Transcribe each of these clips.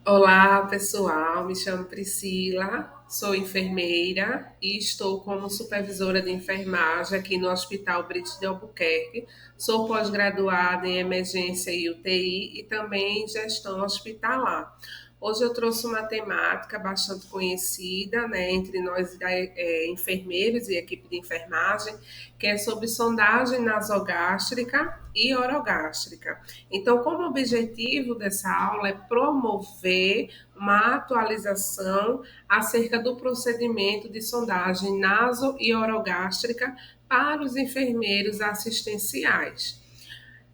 Olá, pessoal. Me chamo Priscila, sou enfermeira e estou como supervisora de enfermagem aqui no Hospital Brito de Albuquerque. Sou pós-graduada em emergência e UTI e também em gestão hospitalar. Hoje eu trouxe uma temática bastante conhecida, né, entre nós enfermeiros e equipe de enfermagem, que é sobre sondagem nasogástrica e orogástrica. Então, como objetivo dessa aula é promover uma atualização acerca do procedimento de sondagem naso e orogástrica para os enfermeiros assistenciais.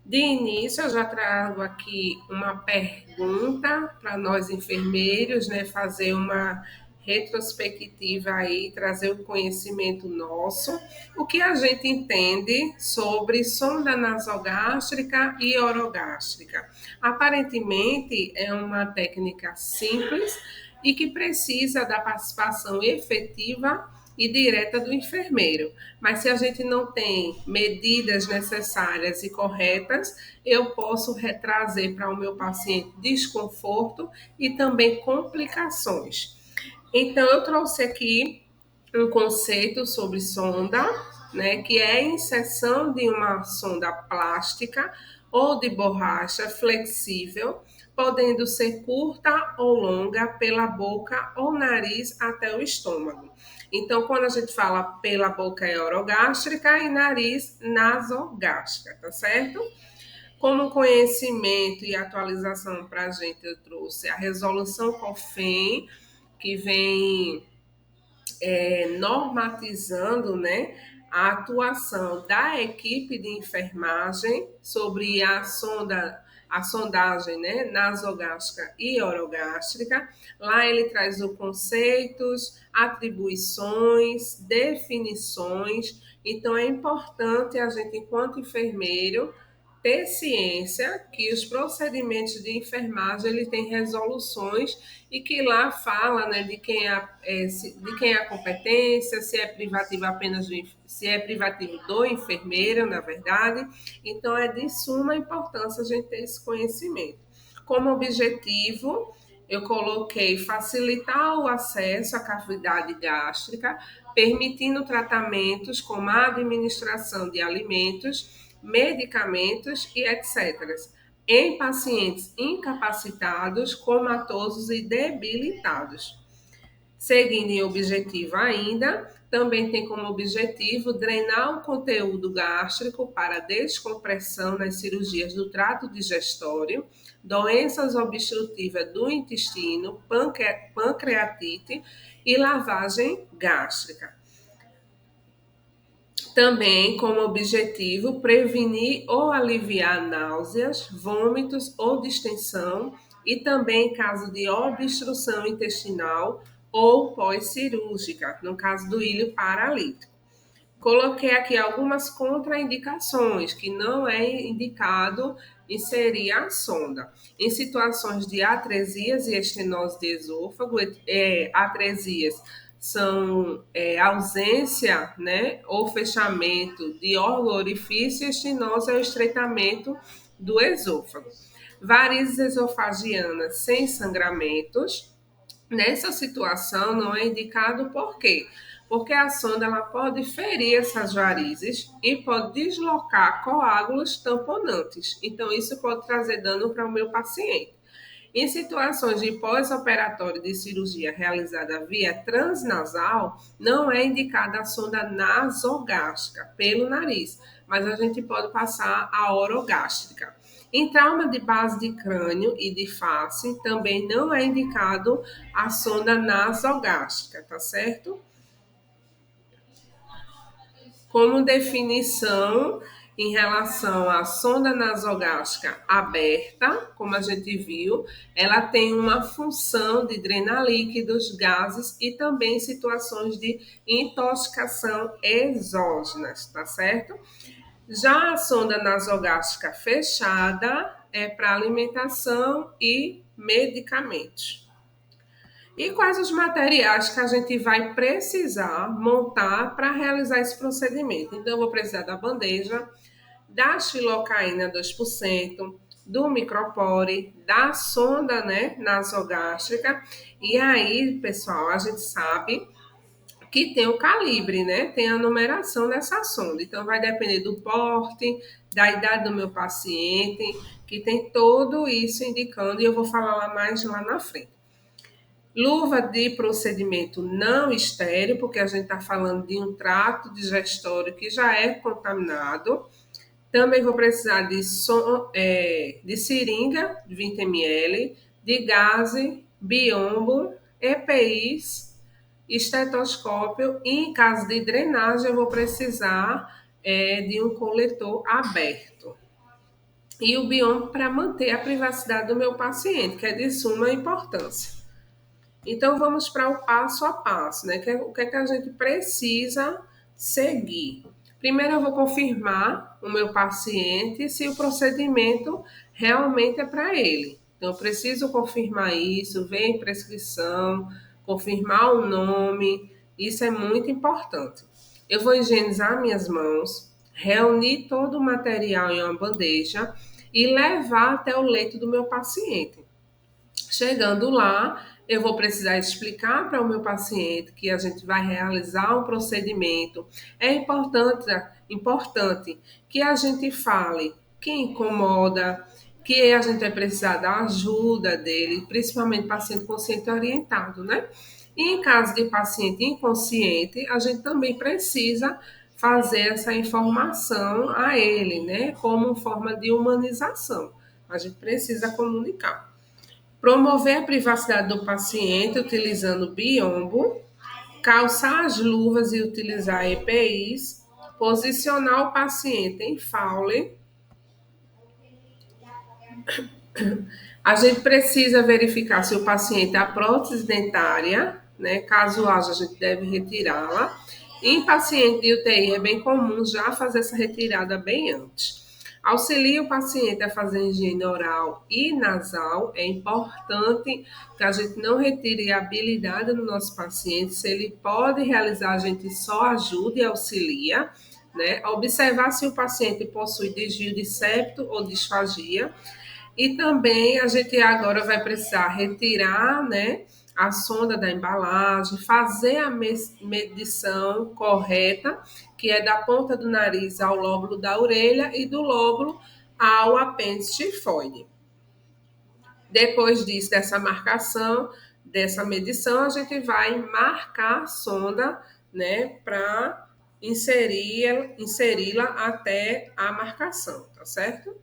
De início, eu já trago aqui uma pergunta para nós enfermeiros, né, fazer uma retrospectiva aí, trazer o conhecimento nosso, o que a gente entende sobre sonda nasogástrica e orogástrica. Aparentemente, é uma técnica simples e que precisa da participação efetiva e direta do enfermeiro. Mas se a gente não tem medidas necessárias e corretas, eu posso retrazer para o meu paciente desconforto e também complicações. Então, eu trouxe aqui um conceito sobre sonda, né, que é a inserção de uma sonda plástica ou de borracha flexível, podendo ser curta ou longa pela boca ou nariz até o estômago. Então, quando a gente fala pela boca é orogástrica e nariz nasogástrica, tá certo? Como conhecimento e atualização para a gente, eu trouxe a resolução COFEN, que vem normatizando, né, a atuação da equipe de enfermagem sobre a sondagem, né, nasogástrica e orogástrica. Lá ele traz os conceitos, atribuições, definições. Então é importante a gente, enquanto enfermeiro, ter ciência que os procedimentos de enfermagem ele tem resoluções e que lá fala, né, de quem é a competência, se é privativo apenas se é privativo do enfermeiro, na verdade. Então é de suma importância a gente ter esse conhecimento. Como objetivo, eu coloquei facilitar o acesso à cavidade gástrica, permitindo tratamentos como a administração de alimentos, medicamentos e etc. em pacientes incapacitados, comatosos e debilitados. Seguindo em objetivo ainda, também tem como objetivo drenar o conteúdo gástrico para descompressão nas cirurgias do trato digestório, doenças obstrutivas do intestino, pancreatite e lavagem gástrica. Também como objetivo prevenir ou aliviar náuseas, vômitos ou distensão e também em caso de obstrução intestinal ou pós-cirúrgica, no caso do ilho paralítico. Coloquei aqui algumas contraindicações que não é indicado inserir a sonda. Em situações de atresias e estenose de esôfago, atresias são ausência, né, ou fechamento de órgão orifício, e estenose é o estreitamento do esôfago. Varizes esofagianas sem sangramentos. Nessa situação não é indicado por quê? Porque a sonda ela pode ferir essas varizes e pode deslocar coágulos tamponantes. Então, isso pode trazer dano para o meu paciente. Em situações de pós-operatório de cirurgia realizada via transnasal, não é indicada a sonda nasogástrica pelo nariz, mas a gente pode passar a orogástrica. Em trauma de base de crânio e de face, também não é indicado a sonda nasogástrica, tá certo? Como definição em relação à sonda nasogástrica aberta, como a gente viu, ela tem uma função de drenar líquidos, gases e também situações de intoxicação exógenas, tá certo? Já a sonda nasogástrica fechada é para alimentação e medicamentos. E quais os materiais que a gente vai precisar montar para realizar esse procedimento? Então, eu vou precisar da bandeja, da xilocaína 2%, do micropore, da sonda, né, nasogástrica. E aí, pessoal, a gente sabe que tem o calibre, né? Tem a numeração dessa sonda. Então, vai depender do porte, da idade do meu paciente, que tem tudo isso indicando, e eu vou falar lá mais lá na frente. Luva de procedimento não estéreo, porque a gente está falando de um trato digestório que já é contaminado. Também vou precisar de seringa de 20 ml, de gaze, biombo, EPIs, estetoscópio e, em caso de drenagem, eu vou precisar de um coletor aberto. E o biombo para manter a privacidade do meu paciente, que é de suma importância. Então, vamos para o passo a passo, né? O que é que a gente precisa seguir? Primeiro, eu vou confirmar o meu paciente se o procedimento realmente é para ele. Então, eu preciso confirmar isso, ver em prescrição, confirmar o nome, isso é muito importante. Eu vou higienizar minhas mãos, reunir todo o material em uma bandeja e levar até o leito do meu paciente. Chegando lá, eu vou precisar explicar para o meu paciente que a gente vai realizar um procedimento. É importante que a gente fale que incomoda, que a gente vai precisar da ajuda dele, principalmente paciente consciente orientado, né? E em caso de paciente inconsciente, a gente também precisa fazer essa informação a ele, né? Como forma de humanização. A gente precisa comunicar. Promover a privacidade do paciente utilizando biombo, calçar as luvas e utilizar EPIs, posicionar o paciente em Fowler. A gente precisa verificar se o paciente é a prótese dentária, né? Caso haja, a gente deve retirá-la. Em paciente de UTI é bem comum já fazer essa retirada bem antes. Auxilia o paciente a fazer higiene oral e nasal. É importante que a gente não retire a habilidade do nosso paciente. Se ele pode realizar, a gente só ajuda e auxilia. Né? Observar se o paciente possui desvio de septo ou disfagia. E também a gente agora vai precisar retirar, né, a sonda da embalagem, fazer a medição correta, que é da ponta do nariz ao lóbulo da orelha e do lóbulo ao apêndice tifoide. Depois disso, dessa marcação, dessa medição, a gente vai marcar a sonda, né, para inseri-la até a marcação, tá certo?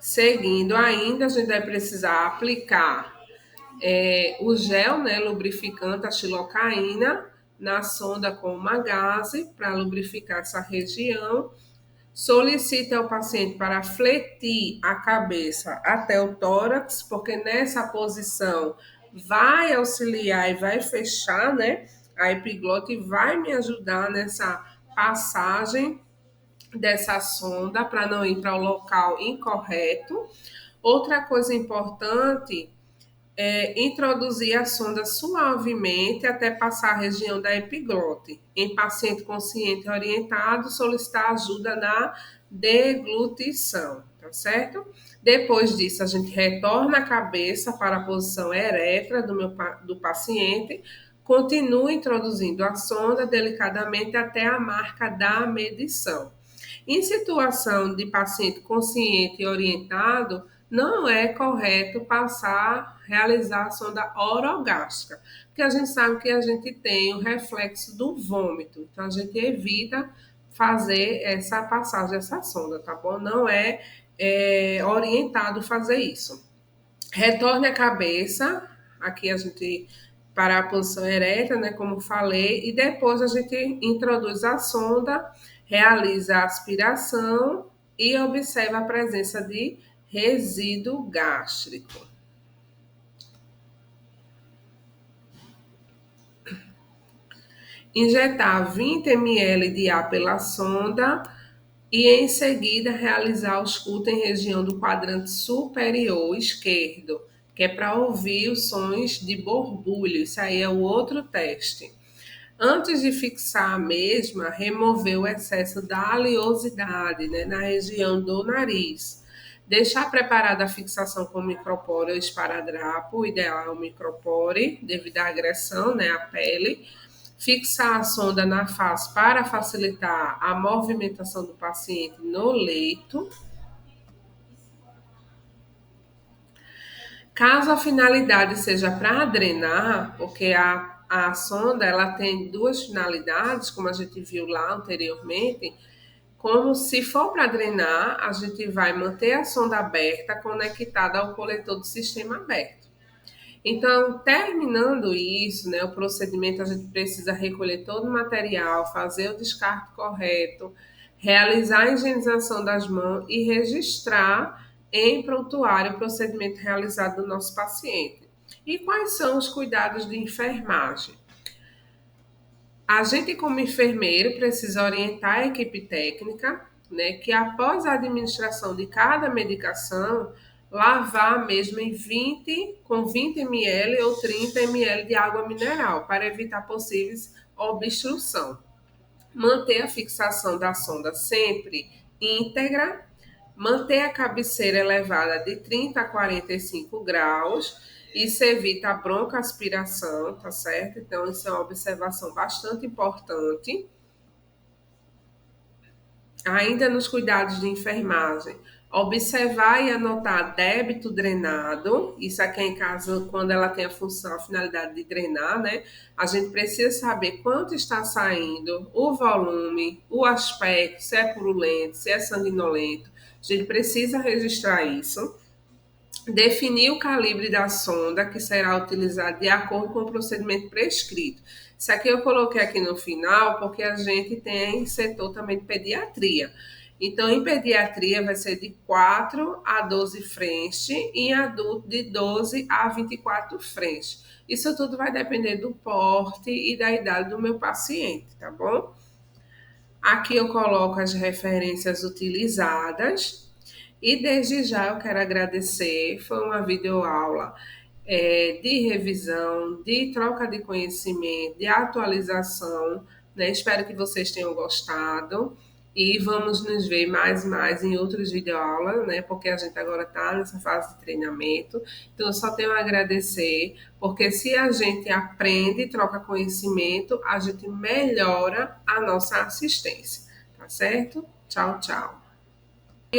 Seguindo ainda, a gente vai precisar aplicar o gel, né, lubrificante, a xilocaína, na sonda com uma gaze para lubrificar essa região. Solicite ao paciente para fletir a cabeça até o tórax, porque nessa posição vai auxiliar e vai fechar, né, a epiglote e vai me ajudar nessa passagem dessa sonda para não ir para o local incorreto. Outra coisa importante é introduzir a sonda suavemente até passar a região da epiglote. Em paciente consciente orientado, solicitar ajuda na deglutição, tá certo? Depois disso, a gente retorna a cabeça para a posição ereta do paciente, continua introduzindo a sonda delicadamente até a marca da medição. Em situação de paciente consciente e orientado, não é correto realizar a sonda orogástrica, porque a gente sabe que a gente tem o reflexo do vômito, então a gente evita fazer essa passagem dessa sonda, tá bom? Não é orientado fazer isso. Retorne a cabeça, aqui a gente para a posição ereta, né, como falei, e depois a gente introduz a sonda, realiza a aspiração e observa a presença de resíduo gástrico. Injetar 20 ml de ar pela sonda e em seguida realizar a ausculta em região do quadrante superior esquerdo, que é para ouvir os sons de borbulho. Isso aí é o outro teste. Antes de fixar a mesma, remover o excesso da oleosidade, né, na região do nariz. Deixar preparada a fixação com micropore ou esparadrapo, o ideal é o micropore, devido à agressão, né, à pele. Fixar a sonda na face para facilitar a movimentação do paciente no leito. Caso a finalidade seja para drenar, porque a sonda ela tem duas finalidades, como a gente viu lá anteriormente, como se for para drenar, a gente vai manter a sonda aberta, conectada ao coletor do sistema aberto. Então, terminando isso, né, o procedimento, a gente precisa recolher todo o material, fazer o descarte correto, realizar a higienização das mãos e registrar em prontuário o procedimento realizado do nosso paciente. E quais são os cuidados de enfermagem? A gente, como enfermeiro, precisa orientar a equipe técnica, né, que após a administração de cada medicação, lavar a mesma em 20, com 20 ml ou 30 ml de água mineral, para evitar possíveis obstrução. Manter a fixação da sonda sempre íntegra, manter a cabeceira elevada de 30 a 45 graus. Isso evita a broncoaspiração, tá certo? Então, isso é uma observação bastante importante. Ainda nos cuidados de enfermagem, observar e anotar débito drenado. Isso aqui é em casa, quando ela tem a função, a finalidade de drenar, né? A gente precisa saber quanto está saindo, o volume, o aspecto, se é purulento, se é sanguinolento. A gente precisa registrar isso. Definir o calibre da sonda que será utilizado de acordo com o procedimento prescrito. Isso aqui eu coloquei aqui no final porque a gente tem setor também de pediatria. Então, em pediatria vai ser de 4 a 12 frentes e em adulto de 12 a 24 frentes. Isso tudo vai depender do porte e da idade do meu paciente, tá bom? Aqui eu coloco as referências utilizadas e desde já eu quero agradecer. Foi uma videoaula de revisão, de troca de conhecimento, de atualização, né? Espero que vocês tenham gostado e vamos nos ver mais em outros videoaulas, né? Porque a gente agora está nessa fase de treinamento. Então, eu só tenho a agradecer, porque se a gente aprende e troca conhecimento, a gente melhora a nossa assistência, tá certo? Tchau, tchau.